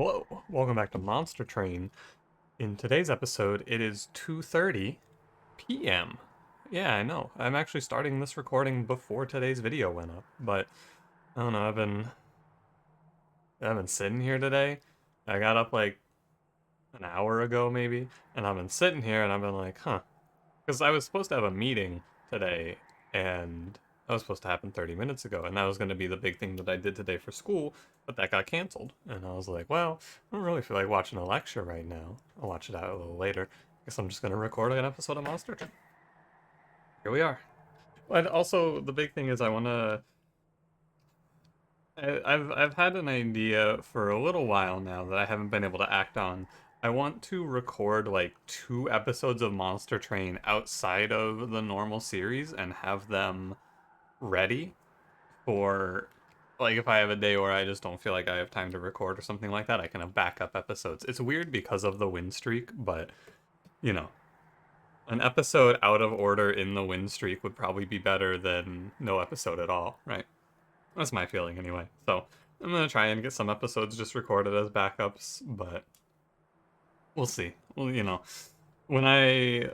Hello, welcome back to Monster Train. In today's episode, it is 2:30 p.m. Yeah, I know. I'm actually starting this recording before today's video went up, but I don't know, I've been sitting here today. I got up like an hour ago maybe, and I've been sitting here and I've been like, huh. Because I was supposed to have a meeting today, and that was supposed to happen 30 minutes ago, and that was going to be the big thing that I did today for school, but that got canceled. And I was like, well, I don't really feel like watching a lecture right now. I'll watch it out a little later. Guess I'm just going to record an episode of Monster Train. Here we are. But also, the big thing is I want to... I've had an idea for a little while now that I haven't been able to act on. I want to record like 2 episodes of Monster Train outside of the normal series and have them ready for, like, if I have a day where I just don't feel like I have time to record or something like that, I can have backup episodes. It's weird because of the win streak, but you know, an episode out of order in the win streak would probably be better than no episode at all, right? That's my feeling anyway. So I'm gonna try and get some episodes just recorded as backups, but we'll see. Well, when I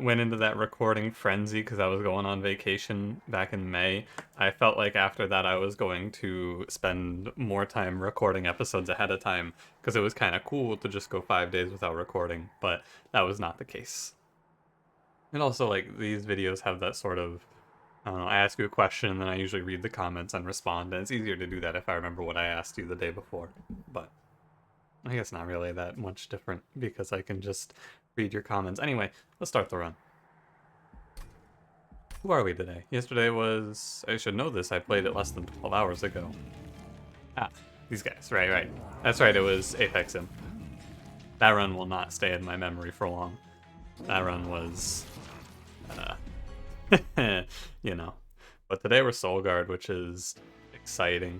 went into that recording frenzy because I was going on vacation back in May, I felt like after that I was going to spend more time recording episodes ahead of time because it was kind of cool to just go 5 days without recording, but that was not the case. And also, like, these videos have that sort of, I don't know, I ask you a question and then I usually read the comments and respond, and it's easier to do that if I remember what I asked you the day before. But I guess not really that much different because I can just read your comments. Anyway, let's start the run. Who are we today? Yesterday was... I should know this. I played it less than 12 hours ago. Ah, these guys. Right. That's right, it was Apex Sim. That run will not stay in my memory for long. That run was... you know. But today we're Soul Guard, which is exciting.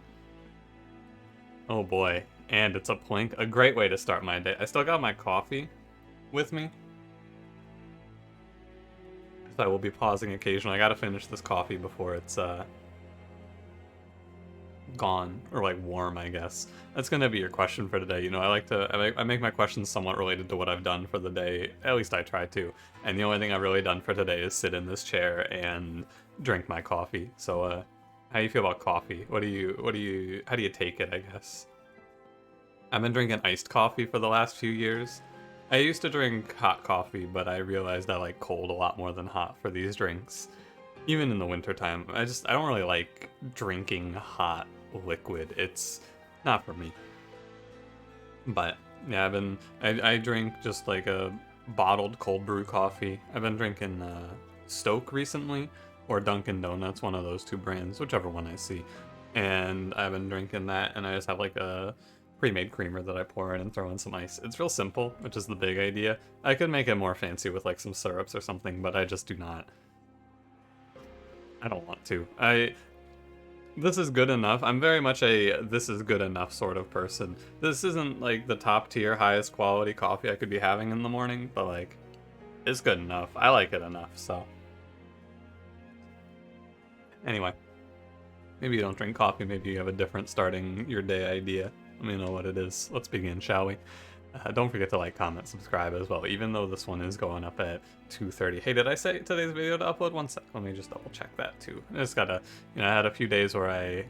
Oh boy. And it's a plink. A great way to start my day. I still got my coffee with me. So I will be pausing occasionally. I gotta finish this coffee before it's gone, or like warm, I guess. That's gonna be your question for today. You know, I make my questions somewhat related to what I've done for the day. At least I try to. And the only thing I've really done for today is sit in this chair and drink my coffee. So how do you feel about coffee? How do you take it, I guess? I've been drinking iced coffee for the last few years. I used to drink hot coffee, but I realized I like cold a lot more than hot for these drinks. Even in the wintertime, I don't really like drinking hot liquid. It's not for me. But yeah, I drink just like a bottled cold brew coffee. I've been drinking Stoke recently, or Dunkin' Donuts, one of those 2 brands, whichever one I see. And I've been drinking that, and I just have like a pre-made creamer that I pour in and throw in some ice. It's real simple, which is the big idea. I could make it more fancy with like some syrups or something, but I just do not. I don't want to. This is good enough. I'm very much a this is good enough sort of person. This isn't like the top tier, highest quality coffee I could be having in the morning, but like, it's good enough. I like it enough, so. Anyway, maybe you don't drink coffee, maybe you have a different starting your day idea. Let me know what it is. Let's begin, shall we? Don't forget to like, comment, subscribe as well, even though this one is going up at 2:30. Hey, did I say today's video to upload? One sec, let me just double check that too. I just gotta, I had a few days where I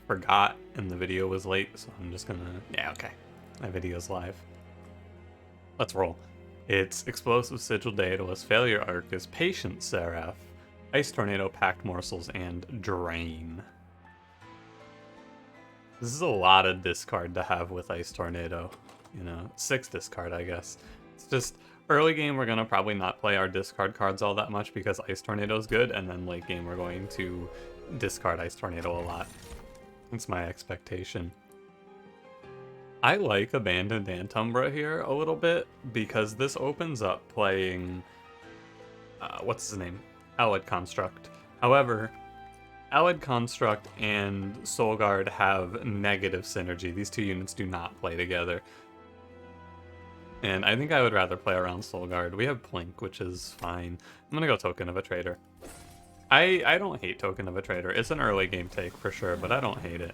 forgot and the video was late, so I'm just gonna, yeah, okay. My video's live. Let's roll. It's Explosive Sigil Daedalus, Failure Arcus, Patient Seraph, Ice Tornado, Packed Morsels, and Drain. This is a lot of discard to have with Ice Tornado. 6 discard, I guess. It's just, early game we're gonna probably not play our discard cards all that much because Ice Tornado's good, and then late game we're going to discard Ice Tornado a lot. That's my expectation. I like Abandoned Umbra here a little bit because this opens up playing, what's his name? Allied Construct. However, Allied Construct and Soul Guard have negative synergy. These 2 units do not play together. And I think I would rather play around Soul Guard. We have Plink, which is fine. I'm gonna go Token of a Traitor. I don't hate Token of a Traitor. It's an early game take for sure, but I don't hate it.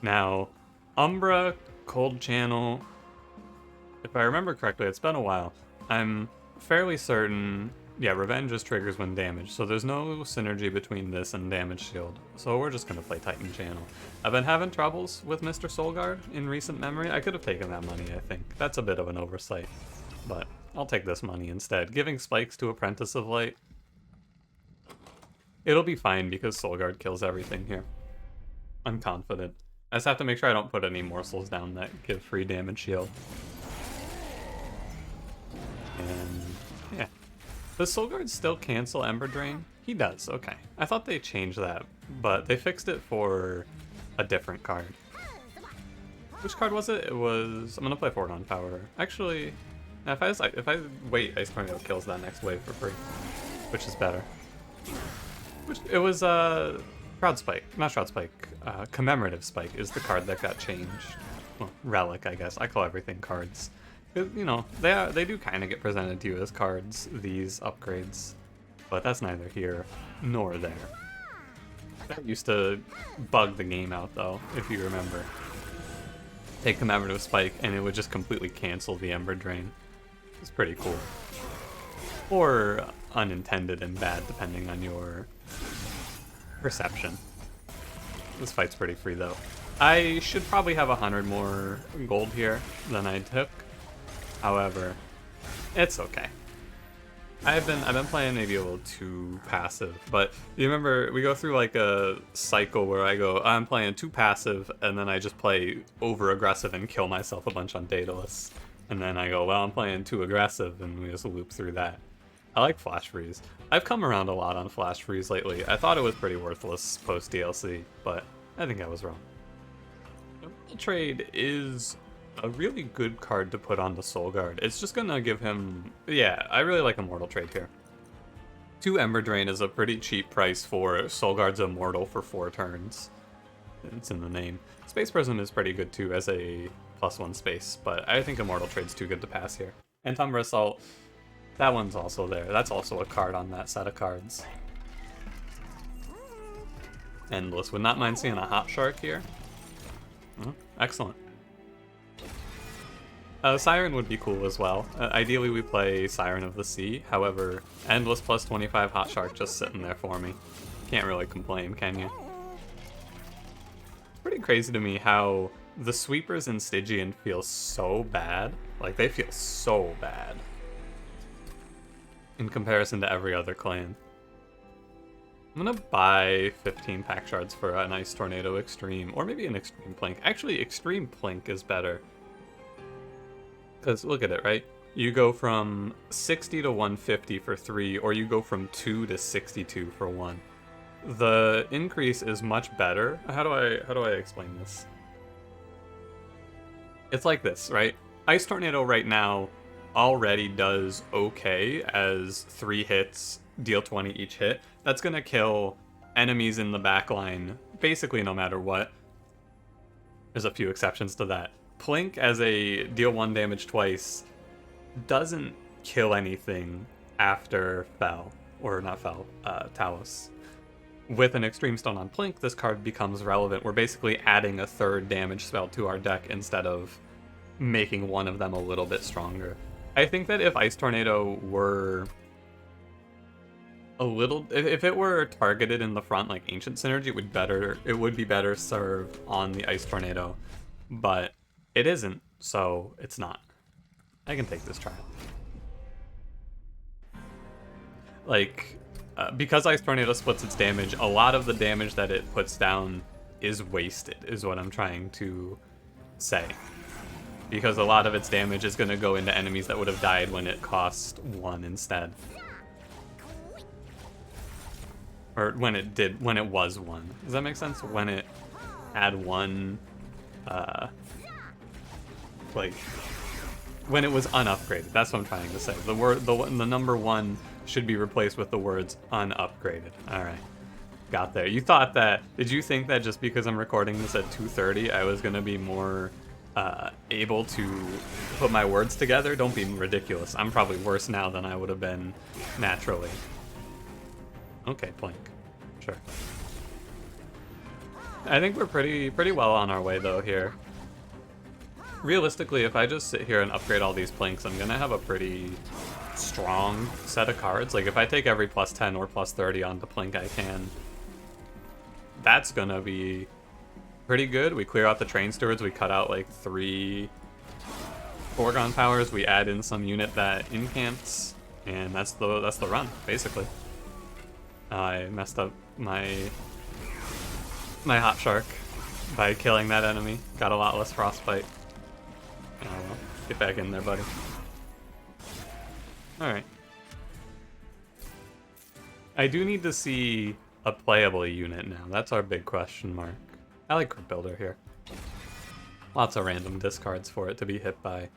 Now, Umbra Cold Channel. If I remember correctly, it's been a while. I'm fairly certain... Yeah, Revenge just triggers when damaged, so there's no synergy between this and Damage Shield. So we're just gonna play Titan Channel. I've been having troubles with Mr. Soulguard in recent memory. I could have taken that money, I think. That's a bit of an oversight. But I'll take this money instead. Giving spikes to Apprentice of Light. It'll be fine because Soulguard kills everything here. I'm confident. I just have to make sure I don't put any morsels down that give free damage shield. And yeah. Does Soulguard still cancel Ember Drain? He does, okay. I thought they changed that, but they fixed it for a different card. Which card was it? It was... I'm gonna play Foregone Power. Actually, if I wait, Ice Tornado kills that next wave for free, which is better. Which it was Shroud Spike, not Shroud Spike. Commemorative Spike is the card that got changed. Well, Relic, I guess. I call everything cards. You know, they do kind of get presented to you as cards, these upgrades, but that's neither here nor there. That used to bug the game out though, if you remember. Take Commemorative Spike and it would just completely cancel the Ember Drain. It's pretty cool. Or unintended and bad, depending on your perception. This fight's pretty free though. I should probably have 100 more gold here than I took. However, it's okay. I've been playing maybe a little too passive, but you remember we go through like a cycle where I go, I'm playing too passive, and then I just play over aggressive and kill myself a bunch on Daedalus. And then I go, well, I'm playing too aggressive, and we just loop through that. I like Flash Freeze. I've come around a lot on Flash Freeze lately. I thought it was pretty worthless post DLC, but I think I was wrong. Immortal Trade is a really good card to put on the Soulguard. It's just gonna give him... Yeah, I really like Immortal Trade here. 2 Ember Drain is a pretty cheap price for Soulguard's Immortal for 4 turns. It's in the name. Space Prism is pretty good too as a +1 space, but I think Immortal Trade's too good to pass here. And Umbra Assault, that one's also there. That's also a card on that set of cards. Endless. Would not mind seeing a Hop Shark here. Oh, excellent. Siren would be cool as well. Ideally we play Siren of the Sea, however, Endless plus 25 Hot Shark just sitting there for me. Can't really complain, can you? It's pretty crazy to me how the sweepers in Stygian feel so bad. Like, they feel so bad in comparison to every other clan. I'm gonna buy 15 pack shards for an Ice Tornado Extreme, or maybe an Extreme Plink. Actually, Extreme Plink is better. Because look at it, right? You go from 60 to 150 for 3, or you go from 2 to 62 for 1. The increase is much better. How do I explain this? It's like this, right? Ice Tornado right now already does okay as 3 hits, deal 20 each hit. That's gonna kill enemies in the backline basically no matter what. There's a few exceptions to that. Plink as a deal 1 damage twice doesn't kill anything after Fel, or not Fel, Talos. With an Extreme Stone on Plink, this card becomes relevant. We're basically adding a 3rd damage spell to our deck instead of making one of them a little bit stronger. I think that if Ice Tornado were a little... If it were targeted in the front like Ancient Synergy, it would be better served on the Ice Tornado. But it isn't, so it's not. I can take this trial. Like, because Ice Tornado splits its damage, a lot of the damage that it puts down is wasted, is what I'm trying to say. Because a lot of its damage is going to go into enemies that would have died when it cost 1 instead. Or when it was 1. Does that make sense? When it had 1, like, when it was unupgraded. That's what I'm trying to say. The number 1 should be replaced with the words unupgraded. Alright. Got there. You thought that... Did you think that just because I'm recording this at 2:30, I was going to be more able to put my words together? Don't be ridiculous. I'm probably worse now than I would have been naturally. Okay, Plink. Sure. I think we're pretty well on our way, though, here. realistically, if I just sit here and upgrade all these planks, I'm gonna have a pretty strong set of cards. Like, if I take every plus 10 or plus 30 onto plink I can, that's gonna be pretty good. We clear out the train stewards, we cut out like 3 foregone powers, we add in some unit that incants, and that's the run, basically. I messed up my hot shark by killing that enemy. Got a lot less frostbite. Oh well, get back in there, buddy. Alright. I do need to see a playable unit now. That's our big question mark. I like Crypt Builder here. Lots of random discards for it to be hit by.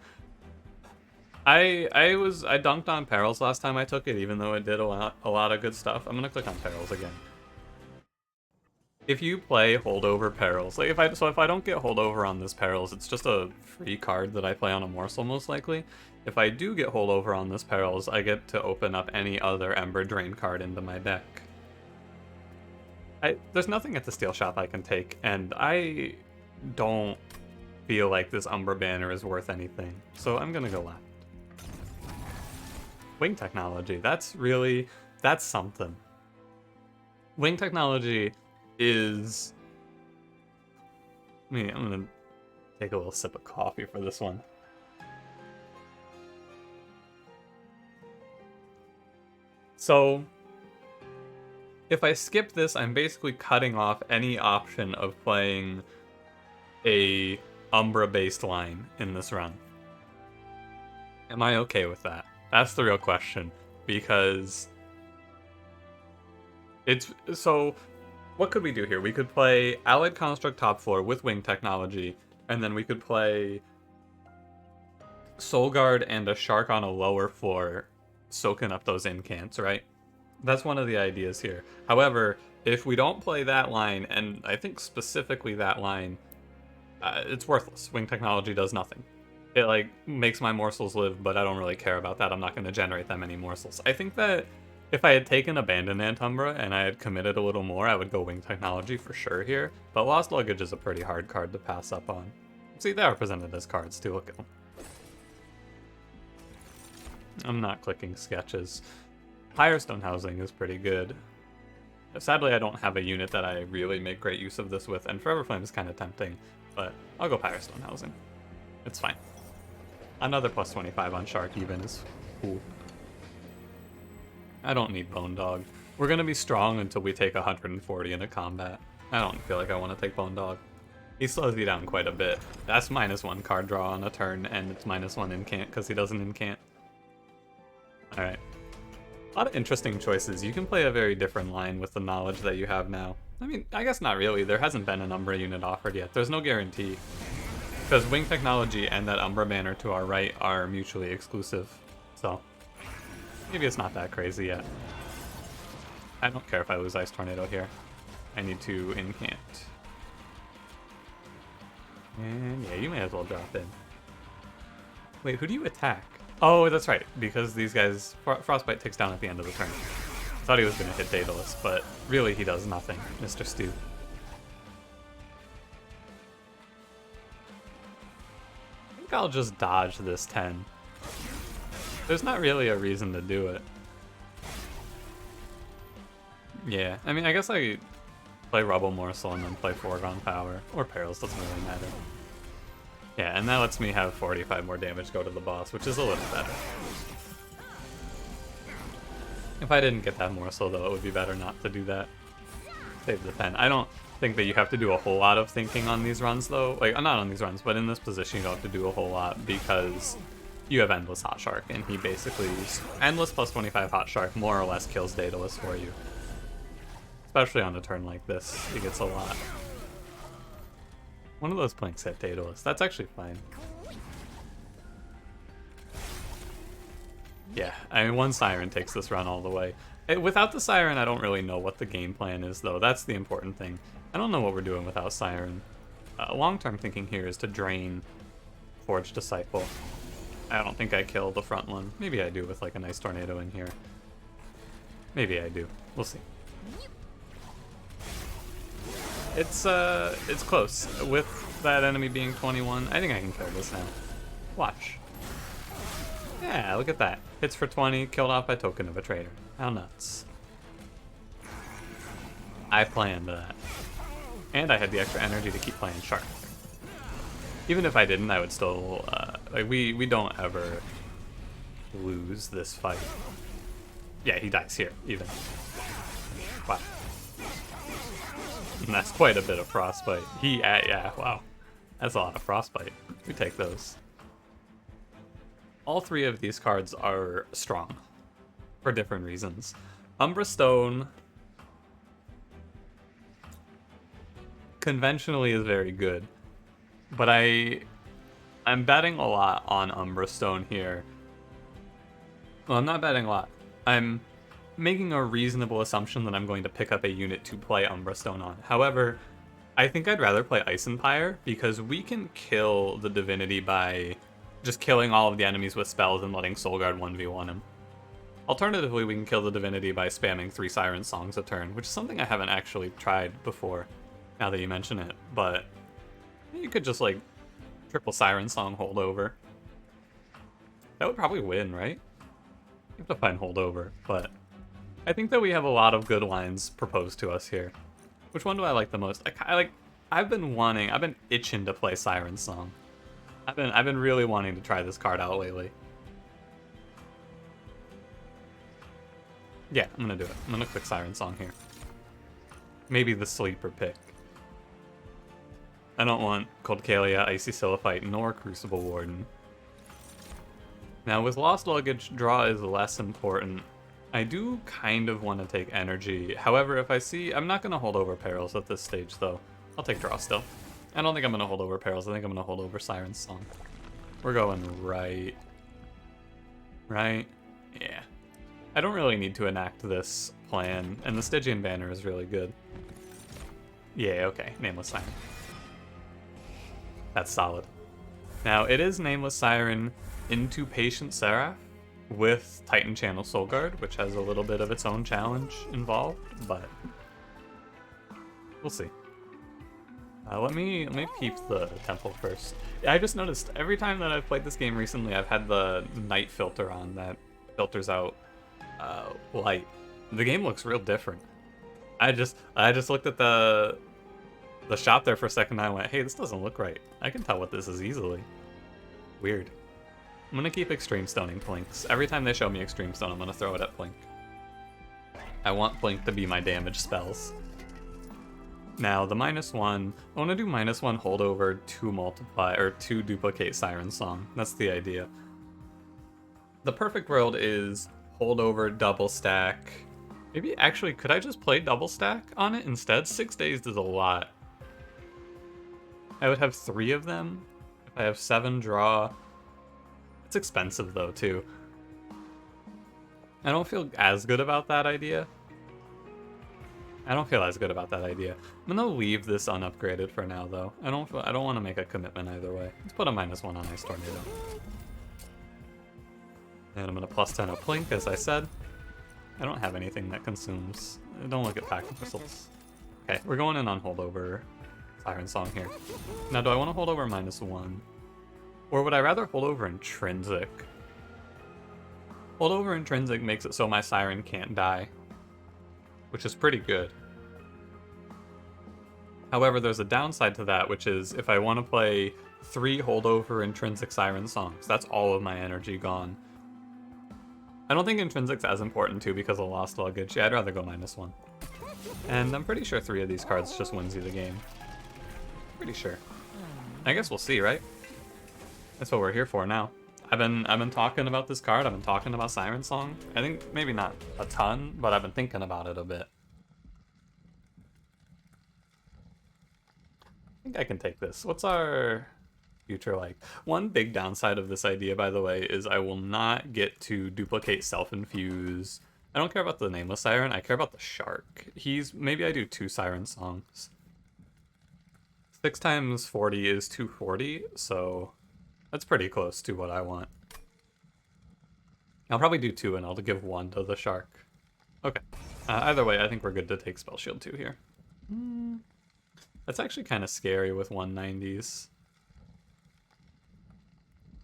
I dunked on Perils last time I took it, even though it did a lot of good stuff. I'm gonna click on Perils again. If you play Holdover Perils, like if I don't get Holdover on this Perils, it's just a free card that I play on a morsel most likely. If I do get Holdover on this Perils, I get to open up any other Ember Drain card into my deck. There's nothing at the Steel Shop I can take, and I don't feel like this Umbra banner is worth anything, so I'm gonna go left. Wing Technology, that's something. Wing Technology is... I'm gonna take a little sip of coffee for this one. So, if I skip this, I'm basically cutting off any option of playing a Umbra-based line in this run. Am I okay with that? That's the real question, because it's... So, what could we do here? We could play Allied Construct top 4 with Wing Technology, and then we could play Soul Guard and a Shark on a lower floor, soaking up those incants, right? That's one of the ideas here. However, if we don't play that line, and I think specifically that line, it's worthless. Wing Technology does nothing. It, like, makes my morsels live, but I don't really care about that. I'm not going to generate that many morsels. I think that if I had taken Abandoned Umbra and I had committed a little more, I would go Wing Technology for sure here. But Lost Luggage is a pretty hard card to pass up on. See, they are presented as cards, too. Look at them. I'm not clicking sketches. Firestone Housing is pretty good. Sadly, I don't have a unit that I really make great use of this with, and Forever Flame is kind of tempting, but I'll go Firestone Housing. It's fine. Another plus 25 on Shark even is cool. I don't need Bone Dog. We're going to be strong until we take 140 in a combat. I don't feel like I want to take Bone Dog. He slows you down quite a bit. That's -1 card draw on a turn, and it's -1 incant because he doesn't incant. Alright. A lot of interesting choices. You can play a very different line with the knowledge that you have now. I mean, I guess not really. There hasn't been an Umbra unit offered yet. There's no guarantee. Because Wing Technology and that Umbra banner to our right are mutually exclusive. So, maybe it's not that crazy yet. I don't care if I lose Ice Tornado here. I need to incant. And yeah, you may as well drop in. Wait, who do you attack? Oh, that's right, because these guys... Frostbite takes down at the end of the turn. Thought he was going to hit Daedalus, but really he does nothing, Mr. Stu. I think I'll just dodge this 10. There's not really a reason to do it. Yeah, I mean, I guess I play Rubble Morsel and then play Foregone Power. Or Perils, doesn't really matter. Yeah, and that lets me have 45 more damage go to the boss, which is a little better. If I didn't get that morsel, though, it would be better not to do that. Save the 10. I don't think that you have to do a whole lot of thinking on these runs, though. Like, not on these runs, but in this position you don't have to do a whole lot, because you have Endless Hot Shark, and he basically... Endless plus 25 Hot Shark more or less kills Daedalus for you. Especially on a turn like this, he gets a lot. One of those planks hit Daedalus. That's actually fine. Yeah, I mean, one Siren takes this run all the way. Without the Siren, I don't really know what the game plan is, though. That's the important thing. I don't know what we're doing without Siren. Long-term thinking here is to drain Forge Disciple. I don't think I kill the front one. Maybe I do with, like, a nice Tornado in here. Maybe I do. We'll see. It's close. With That enemy being 21. I think I can kill this now. Watch. Yeah, look at that. Hits for 20, killed off by Token of a Traitor. How nuts. I planned that. And I had the extra energy to keep playing Shark. Even if I didn't, I would still, like, we don't ever lose this fight. Yeah, he dies here, even. Wow. And that's quite a bit of Frostbite. Yeah, wow. That's a lot of Frostbite. We take those. All three of these cards are strong. For different reasons. Umbra Stone conventionally is very good. But I'm betting a lot on Umbra Stone here. Well, I'm not betting a lot. I'm making a reasonable assumption that I'm going to pick up a unit to play Umbra Stone on. However, I think I'd rather play Ice Empire because we can kill the Divinity by just killing all of the enemies with spells and letting Soulguard 1v1 him. Alternatively, we can kill the Divinity by spamming 3 Siren Songs a turn, which is something I haven't actually tried before, now that you mention it, but you could just, like, triple Siren Song holdover. That would probably win, right? You have to find holdover, but I think that we have a lot of good lines proposed to us here. Which one do I like the most? I've been itching to play Siren Song. I've been really wanting to try this card out lately. Yeah, I'm gonna do it. I'm gonna click Siren Song here. Maybe the sleeper pick. I don't want Cold Kalia, Icy Siliphyte, nor Crucible Warden. Now with Lost Luggage, draw is less important. I do kind of want to take energy. However, if I see... I'm not going to hold over Perils at this stage, though. I'll take draw still. I don't think I'm going to hold over Perils. I think I'm going to hold over Siren Song. We're going right. Right? Yeah. I don't really need to enact this plan, and the Stygian banner is really good. Yeah, okay. Nameless Siren. That's solid. Now, it is Nameless Siren into Patient Seraph with Titan Channel Soulguard, which has a little bit of its own challenge involved, but we'll see. Let me peep the temple first. Yeah, I just noticed every time that I've played this game recently, I've had the night filter on that filters out light. The game looks real different. I just looked at the shop there for a second and I went, hey, this doesn't look right. I can tell what this is easily. Weird. I'm gonna keep Extreme Stoning Plinks. Every time they show me Extreme Stone, I'm gonna throw it at Plink. I want Plink to be my damage spells. Now, the -1, I want to do -1 holdover, 2 multiply, or 2 duplicate Siren Song. That's the idea. The perfect world is holdover, double stack. Maybe, actually, could I just play double stack on it instead? 6 days is a lot. I would have 3 of them. If I have 7 draw. It's expensive, though, too. I don't feel as good about that idea. I'm gonna leave this unupgraded for now, though. I don't want to make a commitment either way. Let's put a -1 on Ice Tornado. And I'm gonna +10 a Plink, as I said. I don't have anything that consumes. Don't look at pack results. Okay, we're going in on holdover Siren Song here. Now, do I want to hold over -1? Or would I rather hold over Intrinsic? Hold over Intrinsic makes it so my Siren can't die, which is pretty good. However, there's a downside to that, which is if I want to play 3 holdover Intrinsic Siren Songs, that's all of my energy gone. I don't think Intrinsic's as important too because of Lost Luggage. Yeah, I'd rather go -1. And I'm pretty sure 3 of these cards just wins you the game. Pretty sure. I guess we'll see, right? That's what we're here for now. I've been talking about this card. I've been talking about Siren Song. I think maybe not a ton, but I've been thinking about it a bit. I think I can take this. What's our future like? One big downside of this idea, by the way, is I will not get to duplicate Self-Infuse. I don't care about the Nameless Siren. I care about the Shark. Maybe I do 2 Siren Songs. 6 times 40 is 240, so that's pretty close to what I want. I'll probably do 2 and I'll give 1 to the Shark. Okay. Either way, I think we're good to take Spell Shield 2 here. That's actually kind of scary with 190s.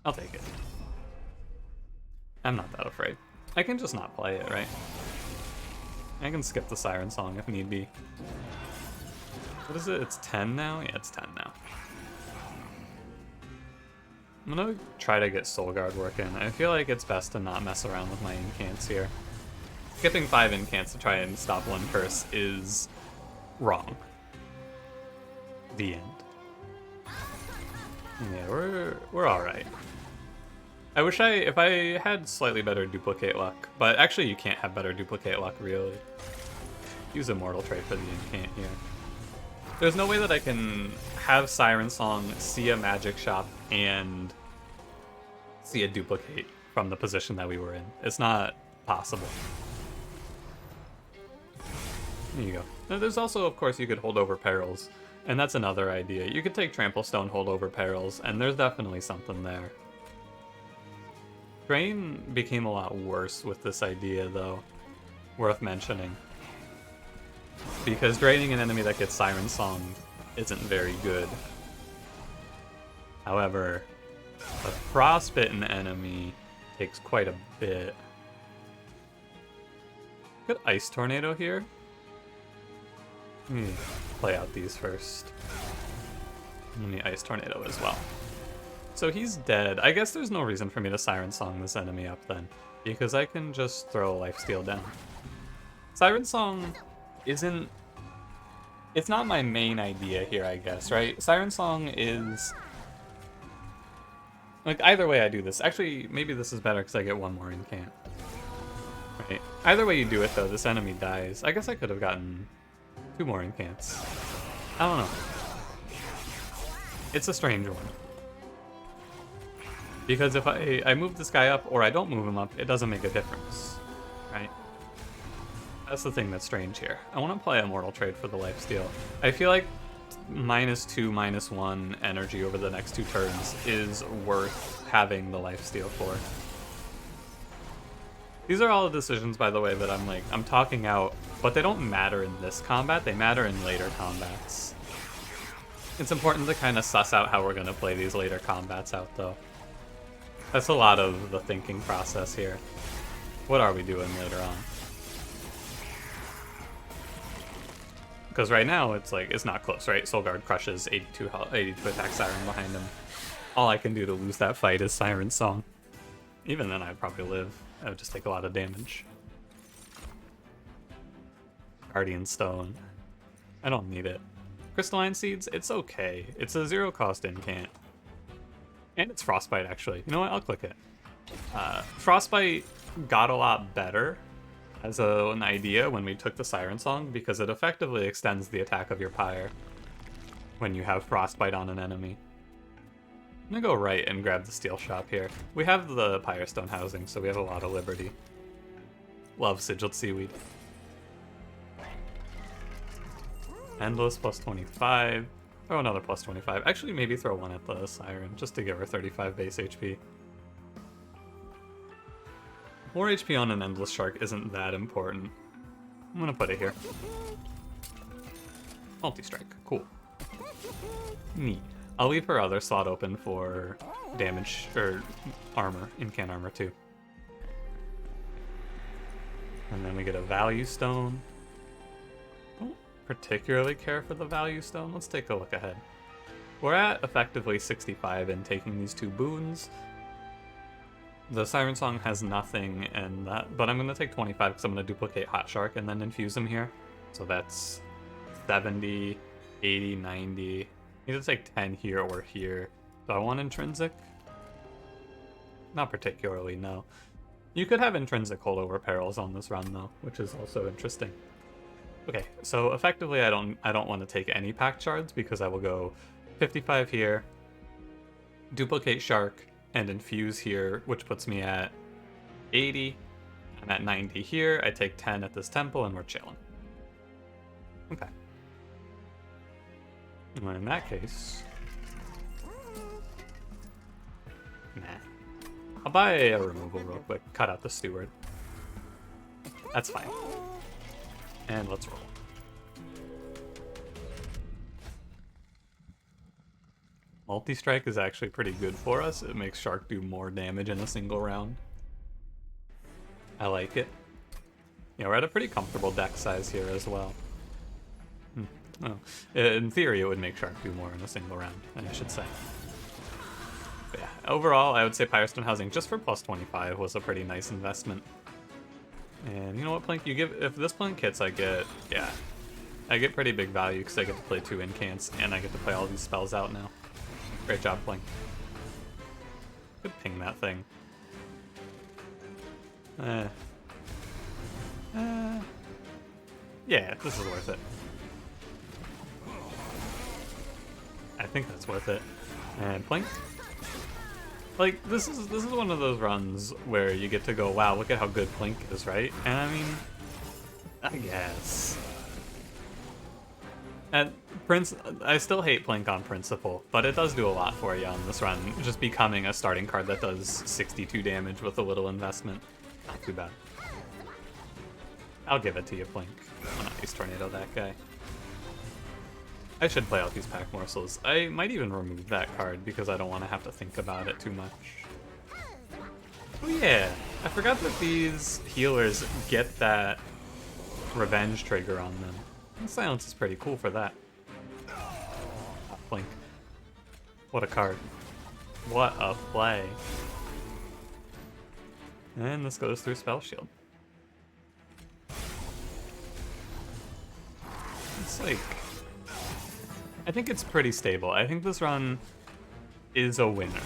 I'll take it. I'm not that afraid. I can just not play it, right? I can skip the Siren Song if need be. What is it? It's 10 now? Yeah, it's 10 now. I'm gonna try to get Soul Guard working. I feel like it's best to not mess around with my incants here. Skipping 5 incants to try and stop one curse is wrong. The end. Yeah, we're alright. I wish if I had slightly better duplicate luck, but actually you can't have better duplicate luck really. Use Immortal Trait for the incant here. There's no way that I can have Siren Song, see a magic shop, and see a duplicate from the position that we were in. It's not possible. There you go. Now, there's also, of course, you could hold over perils, and that's another idea. You could take Trample Stone, hold over perils, and there's definitely something there. Drain became a lot worse with this idea, though. Worth mentioning. Because draining an enemy that gets Siren Song isn't very good. However, a Frostbitten enemy takes quite a bit. Good Ice Tornado here. Play out these first. And the Ice Tornado as well. So he's dead. I guess there's no reason for me to Siren Song this enemy up then, because I can just throw Lifesteal down. Siren Song isn't... It's not my main idea here, I guess, right? Siren Song is... Like, either way I do this. Actually, maybe this is better because I get one more incant. Right. Either way you do it, though, this enemy dies. I guess I could have gotten 2 more incants. I don't know. It's a strange one. Because if I move this guy up or I don't move him up, it doesn't make a difference, right? That's the thing that's strange here. I want to play Immortal Trade for the lifesteal. I feel like -2, -1 energy over the next 2 turns is worth having the lifesteal for. These are all decisions, by the way, that I'm talking out, but they don't matter in this combat, they matter in later combats. It's important to kind of suss out how we're going to play these later combats out, though. That's a lot of the thinking process here. What are we doing later on? Because right now, it's not close, right? Soul Guard crushes 82 attack Siren behind him. All I can do to lose that fight is Siren Song. Even then, I'd probably live. I would just take a lot of damage. Guardian Stone. I don't need it. Crystalline Seeds, it's okay. It's a 0-cost incant. And it's Frostbite, actually. You know what? I'll click it. Frostbite got a lot better as an idea when we took the Siren Song, because it effectively extends the attack of your Pyre when you have Frostbite on an enemy. I'm gonna go right and grab the Steel Shop here. We have the Pyre Stone housing, so we have a lot of liberty. Love Sigiled Seaweed. Endless plus 25. Throw another plus 25. Actually, maybe throw one at the Siren, just to give her 35 base HP. More HP on an Endless Shark isn't that important. I'm gonna put it here. Multi-strike. Cool. Neat. I'll leave her other slot open for damage, or armor, incant armor too. And then we get a Value Stone. Don't particularly care for the Value Stone. Let's take a look ahead. We're at effectively 65 and taking these 2 boons. The Siren Song has nothing and that, but I'm going to take 25 because I'm going to duplicate Hot Shark and then infuse him here. So that's 70, 80, 90. I need to take 10 here or here. Do I want Intrinsic? Not particularly, no. You could have Intrinsic hold over perils on this run though, which is also interesting. Okay, so effectively I don't want to take any pact shards because I will go 55 here, duplicate Shark, and infuse here, which puts me at 80. I'm at 90 here. I take 10 at this temple, and we're chilling. Okay. Well, in that case... Nah. I'll buy a removal real quick. Cut out the Steward. That's fine. And let's roll. Multi-strike is actually pretty good for us. It makes Shark do more damage in a single round. I like it. Yeah, we're at a pretty comfortable deck size here as well. Oh. In theory, it would make Shark do more in a single round, I should say. But yeah, overall, I would say Pyrostone Housing, just for plus 25, was a pretty nice investment. And you know what, Plink? If this Plink hits, I get pretty big value because I get to play 2 incants and I get to play all these spells out now. Great job, Plink. Could ping that thing. Yeah, this is worth it. I think that's worth it. And Plink. Like, this is one of those runs where you get to go, wow, look at how good Plink is, right? And I mean, I guess. And I still hate Plink on principle, but it does do a lot for you on this run. Just becoming a starting card that does 62 damage with a little investment. Not too bad. I'll give it to you, Plink. I'll not use Tornado that guy. I should play out these pack morsels. I might even remove that card because I don't want to have to think about it too much. Oh yeah, I forgot that these healers get that revenge trigger on them. And silence is pretty cool for that. Blink. What a card. What a play. And this goes through Spell Shield. It's like... I think it's pretty stable. I think this run is a winner.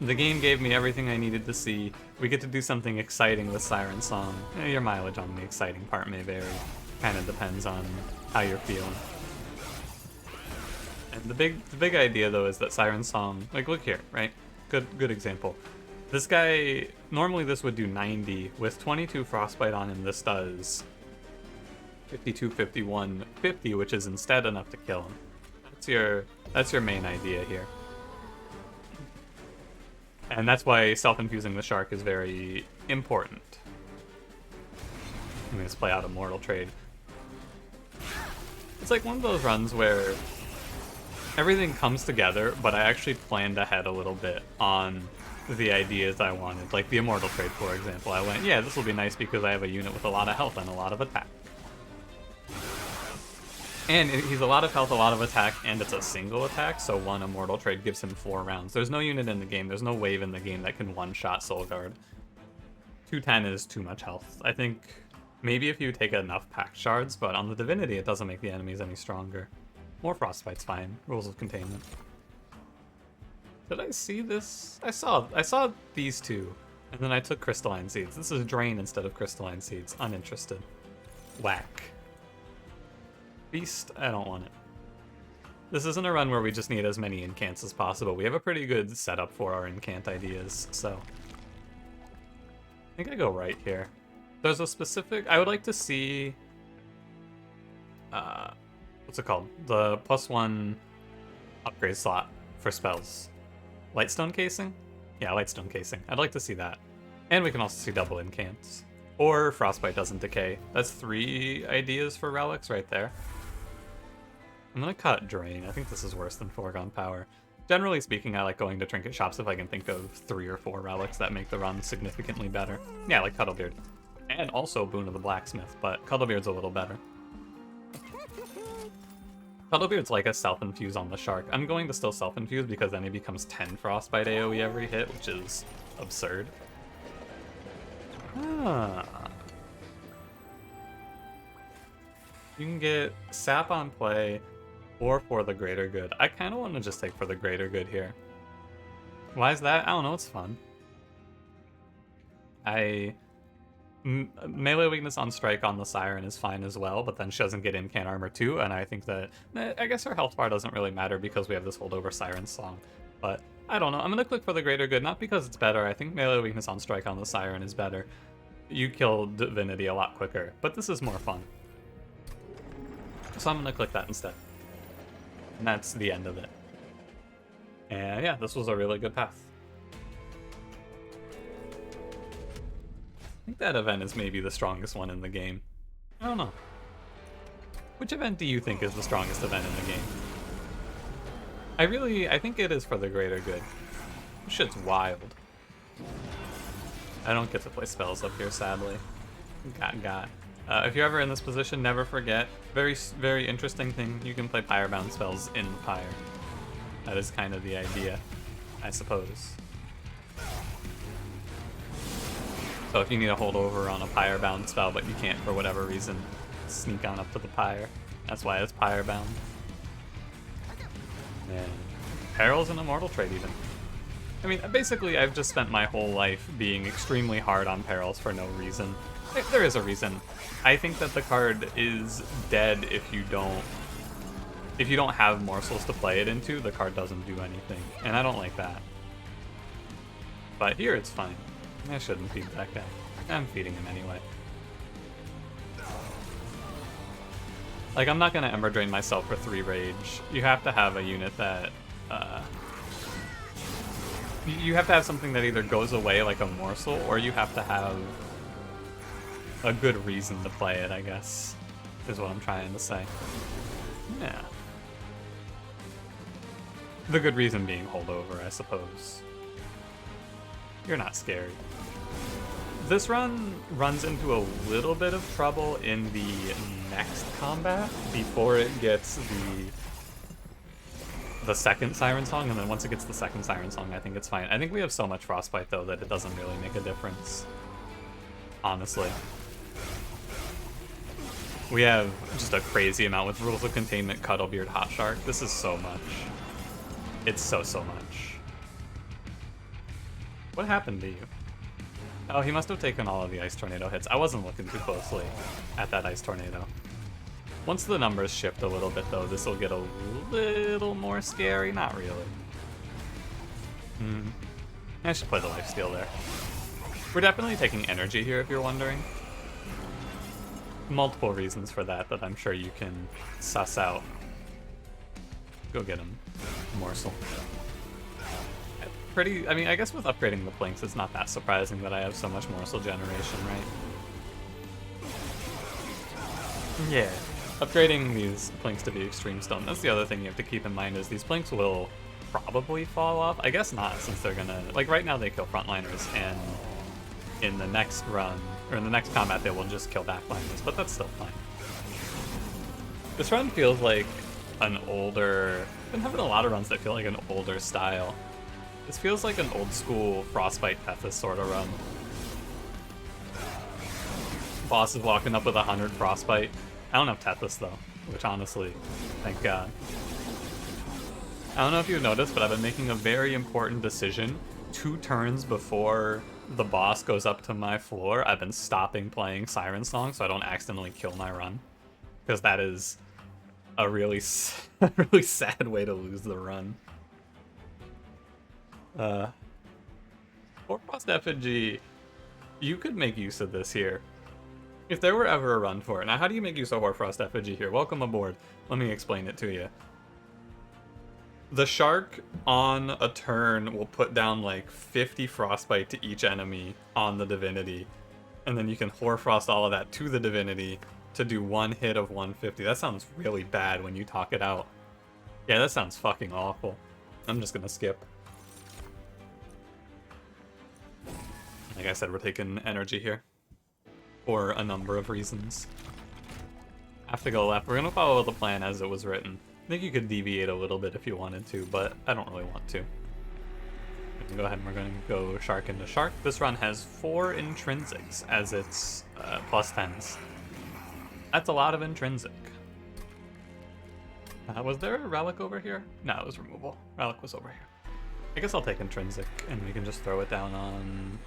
The game gave me everything I needed to see. We get to do something exciting with Siren Song. Your mileage on the exciting part may vary. Kind of depends on how you're feeling. And the big idea though is that Siren Song, like look here, right? Good example. This guy, normally this would do 90. With 22 Frostbite on him, this does 52, 51, 50, which is instead enough to kill him. That's your main idea here. And that's why self-infusing the Shark is very important. I'm gonna just play out a Mortal Trade. It's like one of those runs where everything comes together, but I actually planned ahead a little bit on the ideas I wanted. Like the Immortal Trade, for example. I went, yeah, this will be nice because I have a unit with a lot of health and a lot of attack. And he's a lot of health, a lot of attack, and it's a single attack, so one Immortal Trade gives him 4 rounds. There's no unit in the game, there's no wave in the game that can one-shot Soul Guard. 210 is too much health. I think maybe if you take enough Pact Shards, but on the Divinity it doesn't make the enemies any stronger. More Frostbite's fine. Rules of Containment. Did I see this? I saw these two, and then I took Crystalline Seeds. This is Drain instead of Crystalline Seeds. Uninterested. Whack. Beast, I don't want it. This isn't a run where we just need as many incants as possible. We have a pretty good setup for our incant ideas, so... I think I go right here. There's a specific... I would like to see... what's it called? The +1 upgrade slot for spells. Lightstone Casing? Yeah, Lightstone Casing. I'd like to see that. And we can also see double incants. Or Frostbite doesn't decay. That's 3 ideas for relics right there. I'm gonna cut Drain. I think this is worse than Foregone Power. Generally speaking, I like going to trinket shops if I can think of 3 or 4 relics that make the run significantly better. Yeah, like Cuddlebeard. And also Boon of the Blacksmith, but Cuddlebeard's a little better. Cuddlebeard's like a self-infuse on the Shark. I'm going to still self-infuse because then he becomes 10 Frostbite AoE every hit, which is absurd. Ah. You can get Sap on play or for the greater good. I kind of want to just take for the greater good here. Why is that? I don't know, it's fun. Melee weakness on strike on the Siren is fine as well, but then she doesn't get incant armor too, and I think that... I guess her health bar doesn't really matter because we have this holdover Siren Song. But, I don't know, I'm gonna click for the greater good, not because it's better. I think melee weakness on strike on the Siren is better. You kill Divinity a lot quicker, but this is more fun. So I'm gonna click that instead. And that's the end of it. And yeah, this was a really good path. I think that event is maybe the strongest one in the game. I don't know. Which event do you think is the strongest event in the game? I think it is for the greater good. This shit's wild. I don't get to play spells up here, sadly. Got. If you're ever in this position, never forget. Very interesting thing. You can play Pyre-bound spells in the Pyre. That is kind of the idea, I suppose. So if you need a holdover on a Pyre-bound spell, but you can't for whatever reason, sneak on up to the Pyre. That's why it's Pyre-bound. And Peril's an immortal trait, even. I mean, basically, I've just spent my whole life being extremely hard on Perils for no reason. There is a reason. I think that the card is dead if you don't have morsels to play it into. The card doesn't do anything, and I don't like that. But here it's fine. I shouldn't feed that guy. I'm feeding him anyway. Like, I'm not gonna Ember Drain myself for 3 rage. You have to have a unit that, you have to have something that either goes away like a morsel, or you have to have a good reason to play it, I guess, is what I'm trying to say. Yeah. The good reason being holdover, I suppose. You're not scary. This run runs into a little bit of trouble in the next combat before it gets the second Siren Song, and then once it gets the second Siren Song, I think it's fine. I think we have so much Frostbite, though, that it doesn't really make a difference. Honestly. We have just a crazy amount with Rules of Containment, Cuddlebeard, Hot Shark. This is so much. It's so much. What happened to you? Oh, he must have taken all of the Ice Tornado hits. I wasn't looking too closely at that Ice Tornado. Once the numbers shift a little bit, though, this will get a little more scary. Not really. I should play the Lifesteal there. We're definitely taking energy here, if you're wondering. Multiple reasons for that I'm sure you can suss out. Go get him. Morsel. I mean, I guess with upgrading the Plinks, it's not that surprising that I have so much Morsel generation, right? Yeah. Upgrading these Plinks to be Extreme Stone, that's the other thing you have to keep in mind, is these Plinks will probably fall off. I guess not, since they're gonna... Like, right now they kill frontliners, and in the next run, or in the next combat, they will just kill backliners, but that's still fine. This run feels like an older... I've been having a lot of runs that feel like an older style. This feels like an old school Frostbite Tethys sort of run. Boss is walking up with 100 Frostbite. I don't have Tethys though, which honestly, thank God. I don't know if you've noticed, but I've been making a very important decision 2 turns before the boss goes up to my floor. I've been stopping playing Siren Song so I don't accidentally kill my run. Because that is a really sad way to lose the run. Hoarfrost Effigy, you could make use of this here. If there were ever a run for it. Now, how do you make use of Hoarfrost Effigy here? Welcome aboard. Let me explain it to you. The Shark on a turn will put down like 50 Frostbite to each enemy on the Divinity. And then you can Hoarfrost all of that to the Divinity to do 1 hit of 150. That sounds really bad when you talk it out. Yeah, that sounds fucking awful. I'm just gonna skip. Like I said, we're taking energy here. For a number of reasons. Have to go left. We're gonna follow the plan as it was written. I think you could deviate a little bit if you wanted to, but I don't really want to. We can go ahead and we're going to go Shark into Shark. This run has 4 intrinsics as its plus 10s. That's a lot of intrinsic. Was there a relic over here? No, it was removal. Relic was over here. I guess I'll take intrinsic and we can just throw it down on...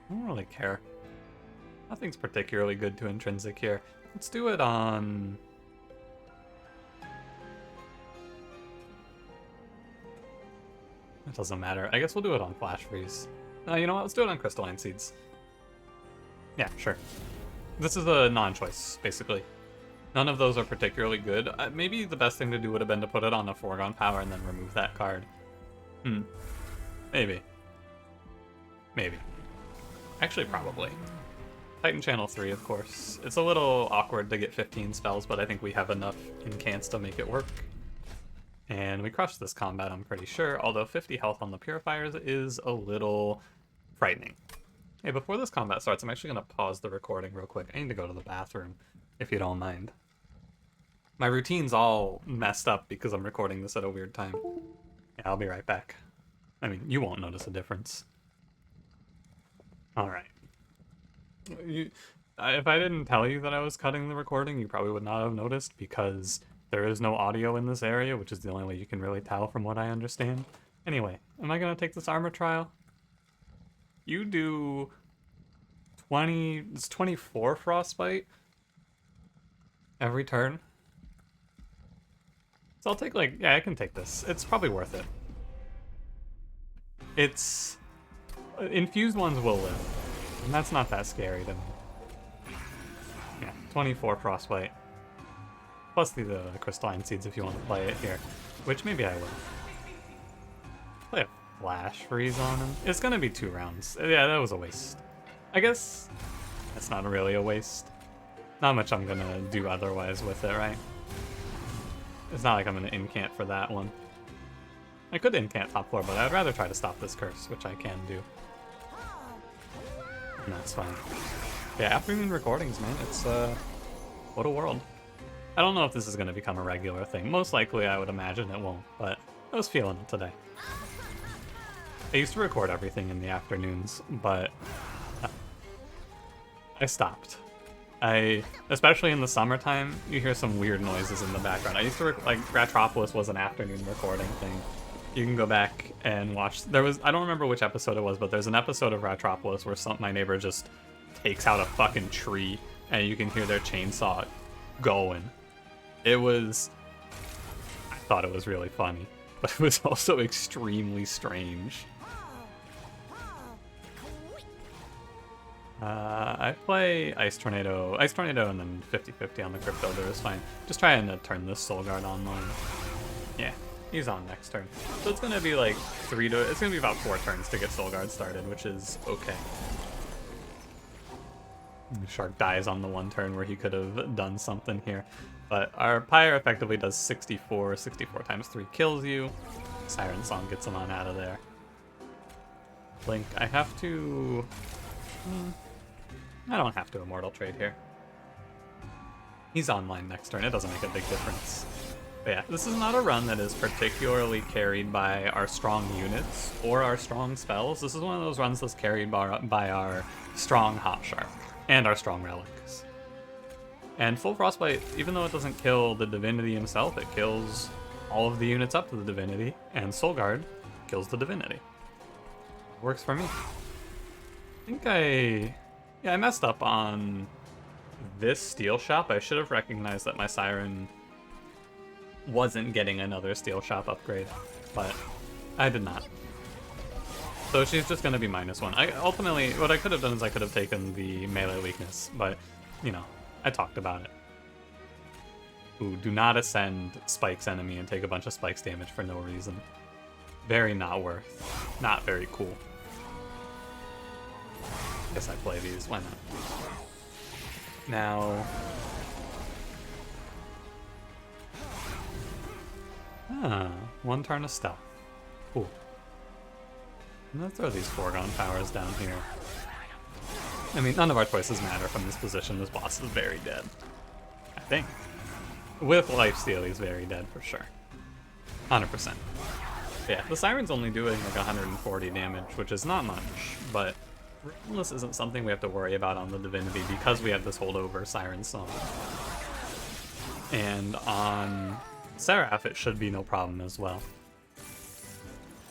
I don't really care. Nothing's particularly good to intrinsic here. Let's do it on... It doesn't matter. I guess we'll do it on Flash Freeze. You know what? Let's do it on Crystalline Seeds. Yeah, sure. This is a non-choice, basically. None of those are particularly good. Maybe the best thing to do would have been to put it on a Foregone Power and then remove that card. Maybe. Maybe. Actually, probably. Titan Channel 3, of course. It's a little awkward to get 15 spells, but I think we have enough incants to make it work. And we crushed this combat, I'm pretty sure, although 50 health on the purifiers is a little frightening. Hey, before this combat starts, I'm actually going to pause the recording real quick. I need to go to the bathroom, if you don't mind. My routine's all messed up because I'm recording this at a weird time. Yeah, I'll be right back. I mean, you won't notice a difference. Alright. If I didn't tell you that I was cutting the recording, you probably would not have noticed because there is no audio in this area, which is the only way you can really tell from what I understand. Anyway, am I going to take this armor trial? You do 20... It's 24 Frostbite every turn. So I'll take, like... Yeah, I can take this. It's probably worth it. It's... Infused ones will live. And that's not that scary to me. Yeah, 24 Frostbite. Plus the crystalline seeds if you want to play it here. Which maybe I will. Play a flash freeze on him. It's gonna be 2 rounds. Yeah, that was a waste. I guess that's not really a waste. Not much I'm gonna do otherwise with it, right? It's not like I'm gonna incant for that one. I could incant top floor, but I'd rather try to stop this curse, which I can do. And that's fine. Yeah, afternoon recordings, man. It's, what a world. I don't know if this is gonna become a regular thing. Most likely, I would imagine it won't, but I was feeling it today. I used to record everything in the afternoons, but I stopped. Especially in the summertime, you hear some weird noises in the background. I used to, like, Ratropolis was an afternoon recording thing. You can go back and watch. I don't remember which episode it was, but there's an episode of Ratropolis where my neighbor just takes out a fucking tree, and you can hear their chainsaw going. I thought it was really funny, but it was also extremely strange. I play Ice Tornado and then 50-50 on the Crypto Builder is fine. Just trying to turn this Soul Guard online. Yeah, he's on next turn. So it's gonna be like it's gonna be about 4 turns to get Soul Guard started, which is okay. The Shark dies on the 1 turn where he could have done something here. But our Pyre effectively does 64. 64 times 3 kills you. Siren Song gets him on out of there. Blink, I have to... I don't have to Immortal Trade here. He's online next turn, it doesn't make a big difference. But yeah, this is not a run that is particularly carried by our strong units or our strong spells. This is one of those runs that's carried by our strong Hot Shark and our strong relics. And full Frostbite, even though it doesn't kill the Divinity himself, it kills all of the units up to the Divinity, and Soul Guard kills the Divinity. Works for me. I think I messed up on this steel shop. I should have recognized that my Siren wasn't getting another steel shop upgrade, but I did not. So she's just going to be -1. Ultimately, what I could have done is I could have taken the melee weakness, but, you know, I talked about it. Ooh, do not ascend Spike's enemy and take a bunch of Spike's damage for no reason. Very not worth. Not very cool. Guess I play these, why not? Now... one turn of stealth. Cool. I'm gonna throw these foregone powers down here. I mean, none of our choices matter from this position. This boss is very dead. I think. With lifesteal, he's very dead for sure. 100%. Yeah, the Siren's only doing like 140 damage, which is not much, but this isn't something we have to worry about on the Divinity because we have this holdover Siren Song. And on Seraph, it should be no problem as well.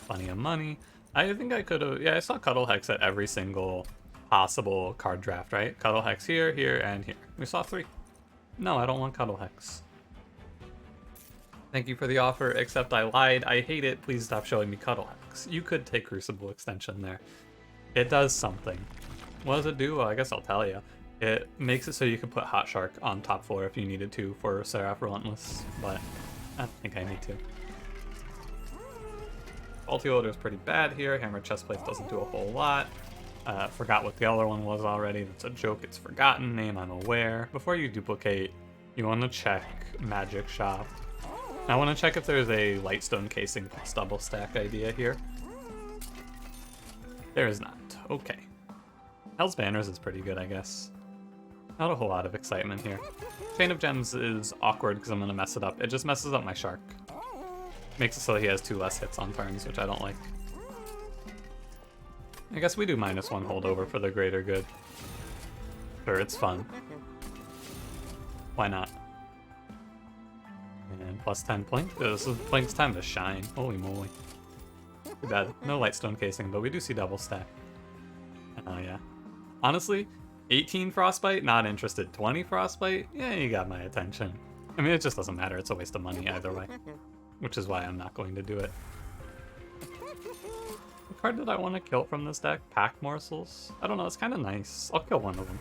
Plenty of money. I think I could have... Yeah, I saw Cuddle Hex at every single possible card draft, right? Cuddle Hex here, here, and here. We saw 3. No, I don't want Cuddle Hex. Thank you for the offer, except I lied. I hate it. Please stop showing me Cuddle Hex. You could take Crucible Extension there. It does something. What does it do? Well, I guess I'll tell you. It makes it so you can put Hot Shark on top floor if you needed to for Seraph Relentless, but I don't think I need to. Ulti Loader is pretty bad here. Hammer Chestplate doesn't do a whole lot. Forgot what the other one was already. That's a joke. It's forgotten. Name I'm aware. Before you duplicate, you want to check Magic Shop. I want to check if there's a Lightstone Casing plus double stack idea here. There is not. Okay. Hell's Banners is pretty good, I guess. Not a whole lot of excitement here. Chain of Gems is awkward because I'm going to mess it up. It just messes up my Shark. Makes it so he has 2 less hits on turns, which I don't like. I guess we do -1 holdover for the greater good. Sure, it's fun. Why not? And +10 Plink. This is Plink's time to shine. Holy moly. Too bad. No Lightstone Casing, but we do see double stack. Oh yeah. Honestly, 18 Frostbite, not interested. 20 Frostbite, yeah, you got my attention. I mean, it just doesn't matter. It's a waste of money either way. Which is why I'm not going to do it. What card did I want to kill from this deck? Pack Morsels? I don't know, it's kind of nice. I'll kill one of them.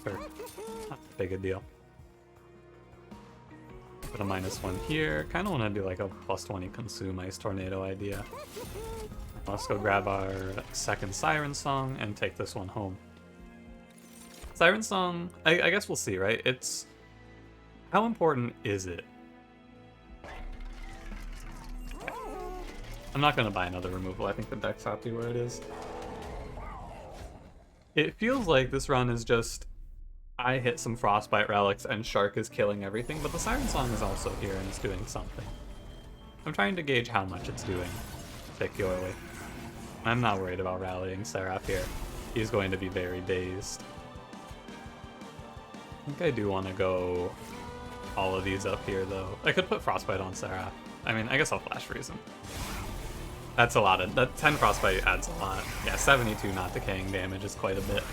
Sure. Not that big a deal. Put a -1 here. Kind of want to do like a +20 Consume Ice Tornado idea. Let's go grab our second Siren Song and take this one home. Siren Song, I guess we'll see, right? It's... How important is it? I'm not going to buy another removal. I think the deck's happy where it is. It feels like this run is just... I hit some Frostbite relics and Shark is killing everything, but the Siren Song is also here and is doing something. I'm trying to gauge how much it's doing, particularly. I'm not worried about rallying Seraph here. He's going to be very dazed. I think I do want to go all of these up here, though. I could put Frostbite on Seraph. I mean, I guess I'll Flash Freeze him. That's a lot of... That 10 Frostbite adds a lot. Yeah, 72 not decaying damage is quite a bit.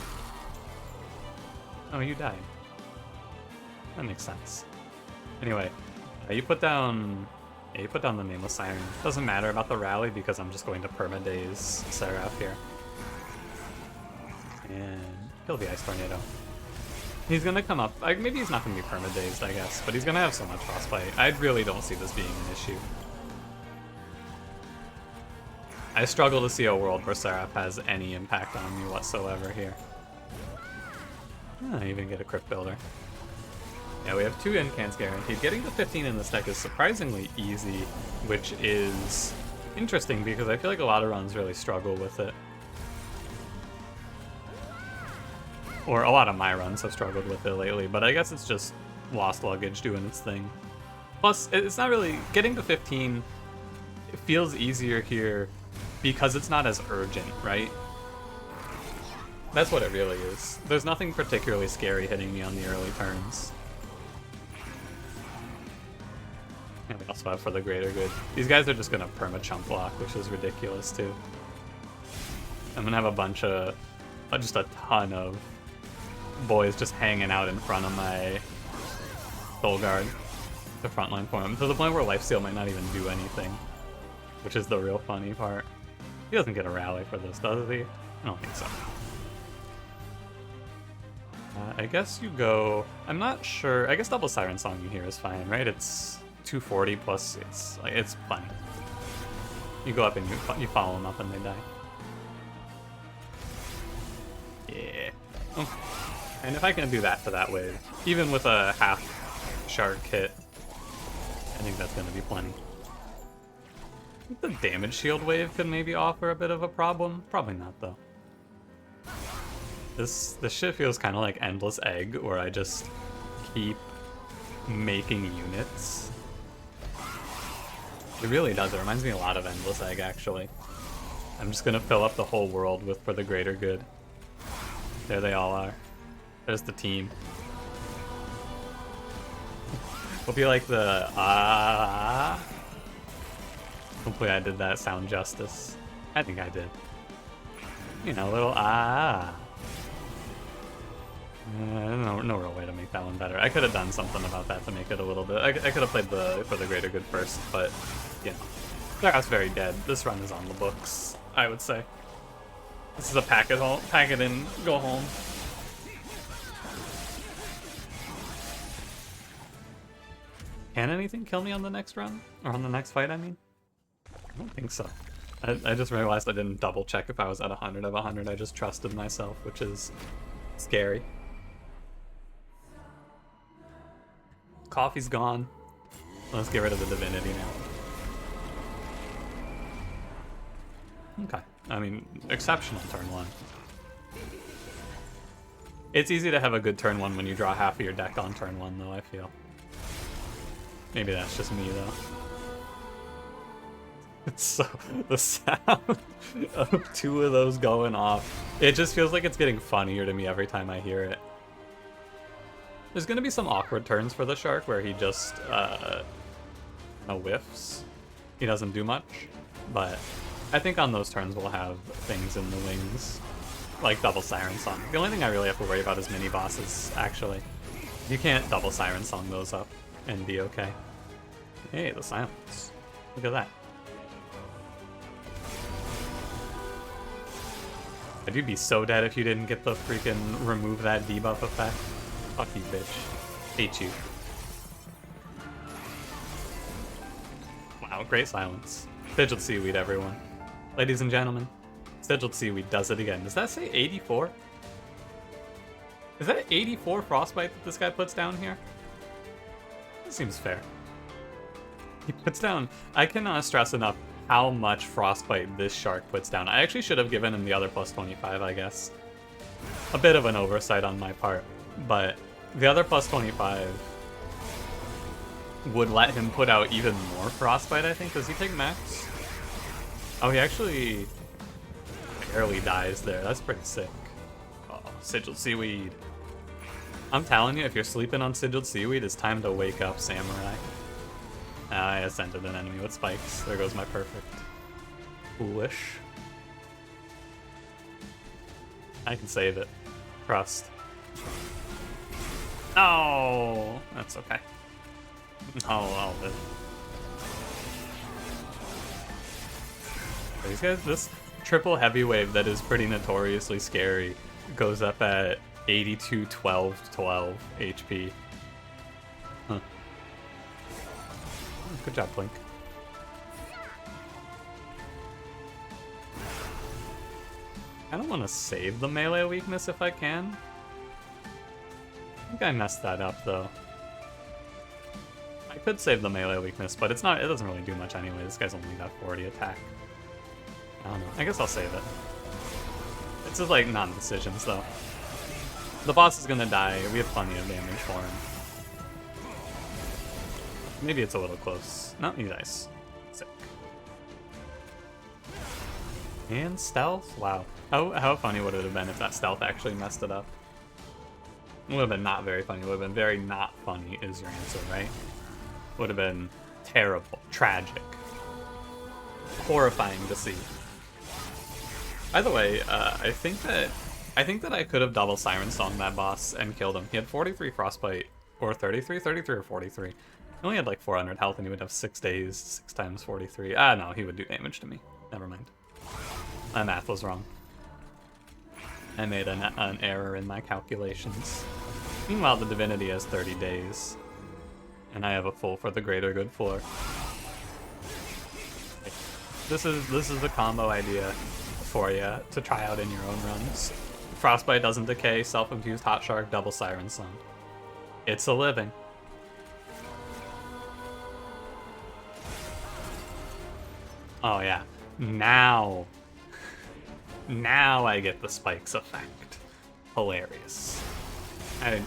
Oh, you died. That makes sense. Anyway, you put down... Yeah, you put down the Nameless Siren. Doesn't matter about the rally because I'm just going to permadaze Seraph here. And kill the Ice Tornado. He's gonna come up. Maybe he's not gonna be permadazed, I guess, but he's gonna have so much Frostbite. I really don't see this being an issue. I struggle to see a world where Seraph has any impact on me whatsoever here. I even get a Crypt Builder. Yeah, we have 2 incants guaranteed. Getting to 15 in this deck is surprisingly easy, which is interesting because I feel like a lot of runs really struggle with it. Or a lot of my runs have struggled with it lately, but I guess it's just Lost Luggage doing its thing. Plus, it's not really... Getting to 15, it feels easier here because it's not as urgent, right? That's what it really is. There's nothing particularly scary hitting me on the early turns. And we also have for the greater good. These guys are just gonna perma-chump block, which is ridiculous too. I'm gonna have a bunch of... just a ton of boys just hanging out in front of my Soul Guard. The frontline for him. To the point where Lifesteal might not even do anything. Which is the real funny part. He doesn't get a rally for this, does he? I don't think so. I guess you go... I'm not sure. I guess double Siren Song you hear is fine, right? It's 240 plus it's plenty. You go up and you follow them up and they die. Yeah. Okay. And if I can do that to that wave, even with a half Shark hit, I think that's going to be plenty. I think the damage shield wave could maybe offer a bit of a problem. Probably not, though. This shit feels kind of like Endless Egg, where I just keep making units. It really does. It reminds me a lot of Endless Egg, actually. I'm just going to fill up the whole world with For the Greater Good. There they all are. There's the team. We'll be like the Hopefully I did that sound justice. I think I did. You know, a little no real way to make that one better. I could have done something about that to make it a little bit... I could have played the For the Greater Good first, but, you know. That's very dead. This run is on the books, I would say. This is a pack it in, go home. Can anything kill me on the next run? Or on the next fight, I mean? I don't think so. I just realized I didn't double check if I was at 100 of 100. I just trusted myself, which is scary. Coffee's gone. Let's get rid of the Divinity now. Okay. I mean, exceptional turn 1. It's easy to have a good turn 1 when you draw half of your deck on turn 1, though, I feel. Maybe that's just me, though. It's so... the sound of 2 of those going off. It just feels like it's getting funnier to me every time I hear it. There's gonna be some awkward turns for the Shark where he just, whiffs. He doesn't do much, but I think on those turns we'll have things in the wings, like double Siren Song. The only thing I really have to worry about is mini bosses, actually. You can't double Siren Song those up and be okay. Hey, the silence. Look at that. I'd be so dead if you didn't get the freaking remove that debuff effect. Fuck you, bitch. Hate you. Wow, great silence. Sigiled Seaweed, everyone. Ladies and gentlemen, Sigiled Seaweed does it again. Does that say 84? Is that 84 Frostbite that this guy puts down here? That seems fair. He puts down... I cannot stress enough how much Frostbite this Shark puts down. I actually should have given him the other plus 25, I guess. A bit of an oversight on my part, but the other plus 25 would let him put out even more Frostbite, I think. Does he take max? Oh, he actually barely dies there. That's pretty sick. Oh, Sigiled Seaweed. I'm telling you, if you're sleeping on Sigiled Seaweed, it's time to wake up, Samurai. I ascended an enemy with spikes. There goes my perfect. Foolish. I can save it. Trust. Oh, that's okay. I'll live. These guys, this triple heavy wave that is pretty notoriously scary goes up at 82, 12, 12 HP. Huh. Good job, Blink. I don't want to save the melee weakness if I can. I think I messed that up, though. I could save the melee weakness, but it's not. It doesn't really do much anyway. This guy's only got 40 attack. I don't know. I guess I'll save it. It's just like non-decisions, though. The boss is gonna die. We have plenty of damage for him. Maybe it's a little close. No, he dies. Sick. And stealth? Wow. How funny would it have been if that stealth actually messed it up? It would have been not very funny. It would have been very not funny is your answer, right? Would have been terrible, tragic, horrifying to see. By the way, I think that I could have double Siren Song that boss and killed him. He had 43 Frostbite, or 33 or 43. He only had like 400 health and he would have 6 days, 6 times 43. Ah, no, he would do damage to me. Never mind. My math was wrong. I made an error in my calculations. Meanwhile, the Divinity has 30 days. And I have a full for the greater good floor. This is a combo idea for you to try out in your own runs. Frostbite doesn't decay, self-infused Hot Shark, double Siren Song. It's a living. Oh yeah, now I get the spikes effect. Hilarious. I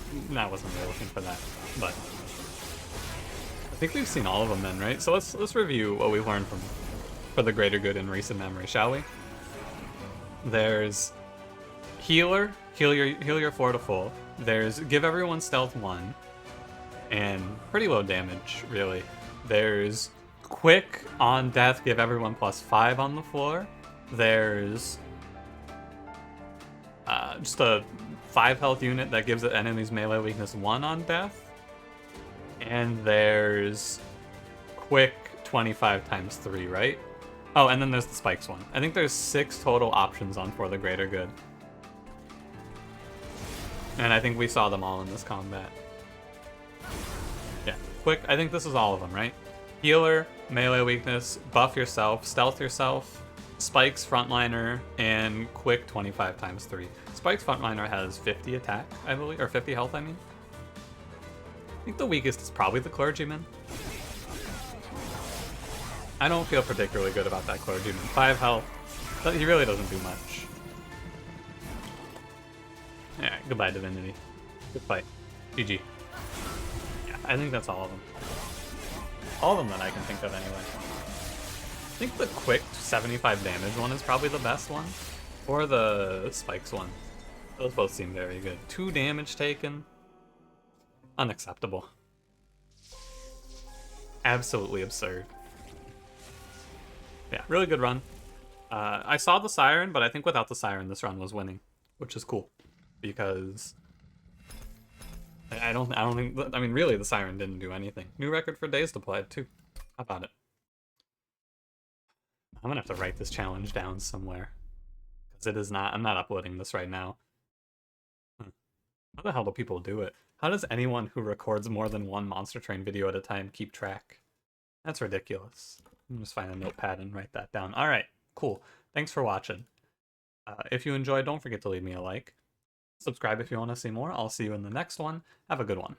wasn't really looking for that, but I think we've seen all of them then, right? So let's review what we've learned for the greater good in recent memory, shall we? There's heal your 4 to full. There's give everyone stealth 1, and pretty low damage, really. There's quick on death, give everyone +5 on the floor. There's just a 5 health unit that gives the enemy's melee weakness 1 on death. And there's quick 25 times 3, right? Oh, and then there's the spikes one. I think there's 6 total options on For the Greater Good. And I think we saw them all in this combat. Yeah, quick, I think this is all of them, right? Healer, melee weakness, buff yourself, stealth yourself, spikes frontliner, and quick 25 times 3. Spikes frontliner has 50 attack, I believe, or 50 health, I mean. I think the weakest is probably the clergyman. I don't feel particularly good about that clergyman. 5 health, but he really doesn't do much. Yeah, goodbye, Divinity. Good fight. GG. Yeah, I think that's all of them. All of them that I can think of, anyway. I think the quick 75 damage one is probably the best one. Or the spikes one. Those both seem very good. 2 damage taken. Unacceptable. Absolutely absurd. Yeah, really good run. I saw the Siren, but I think without the Siren, this run was winning, which is cool. Because I don't think, I mean, really, the Siren didn't do anything. New record for days deployed, too. How about it? I'm gonna have to write this challenge down somewhere. Because it is not, I'm not uploading this right now. How the hell do people do it? How does anyone who records more than one Monster Train video at a time keep track? That's ridiculous. I'm just find a notepad and write that down. Alright, cool. Thanks for watching. If you enjoyed, don't forget to leave me a like. Subscribe if you want to see more. I'll see you in the next one. Have a good one.